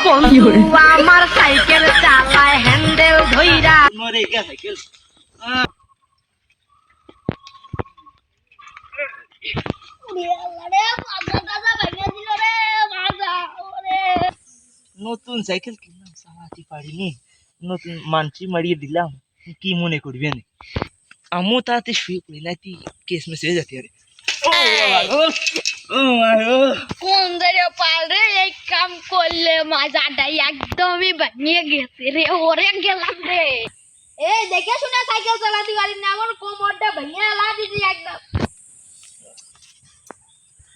বন্ধু আমার সাইকেল চালায় হ্যান্ডেল ধইরা মরে গেছে সাইকেল নতুন সাইকেল কিনলাম চালাতে পারিনি নতুন মানছি মারিয়ে দিলাম কি মনে করবে না আমও তাতে শুয়ে পড়ি নাকি কেস মেস হয়ে যেতে আরে কোন জায়গায় পারে এই কাম করলে মাজাটা একদমই ভেঙে গেছে রে ওরে গেলাম রে এই দেখে শুনে সাইকেল চালাতে পারি না আমার কোমরটা ভেঙে দিছি একদম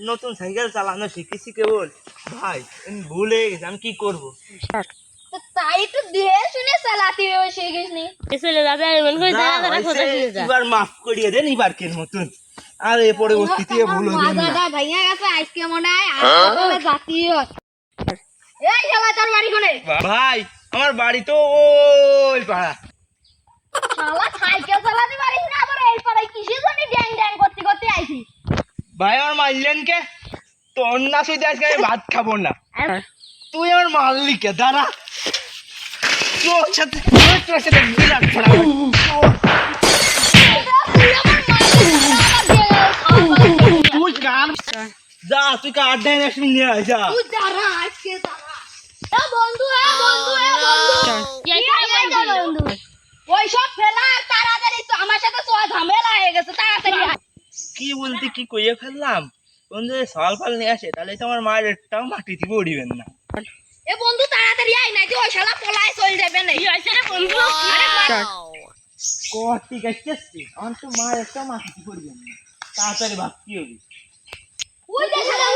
নতুন সাইকেল চালানো শিখেছি কেবল ভাই আমি ভুলে গেছি আমি কি করবো তো তাই তো দিয়ে শুনে চালাতে হবে শিখিস নি চলে যাবে আর মন করে দাঁড়া দাঁড়া খোঁজা শুনে যা এবার মাফ করিয়ে দেন এবার কেন মতন আর এ পরবর্তীতে ভুল হবে না মাজাটা ভেঙে গেছে আজকে মনে হয় আসলে জাতীয় এই শালা তোর বাড়ি কোনে ভাই আমার বাড়ি তো ওই পাড়া শালা সাইকেল চালাতে পারিস না আবার এই পাড়ায় কিসের জন্য ড্যাং ড্যাং করতে করতে আইছিস ভাই আমার মারলেন কে তোর না শুধু আজকে আমি ভাত খাবো না তুই আমার মারলি কে দাঁড়া তোর সাথে বিরাট ফড়া তুই কার যা তুই কার দেন এক মিনিট নিয়ে আয় যা তুই দাঁড়া আজকে দাঁড়া এ বন্ধু ওই সব ফেলা আর তাড়াতাড়ি তো আমার সাথে তো ঝামেলা হয়ে গেছে তাড়াতাড়ি আয়। কি বলতে কি কইয়ে ফেললাম বন্ধু সওয়াল ফাল নিয়ে আসে তাহলে তো আমার মায়ের একটাও মাটি দিব উড়িবেন না এ বন্ধু তাড়াতাড়ি আয় না তুই ওই শালা পলায় চলে যাবে না কি হইছে রে বন্ধু আরে কটি গাইতেছি আমার তো মায়ের একটা মাটি দিব উড়িবেন না তাড়াতাড়ি ভাবতে হবে ওই যে শালা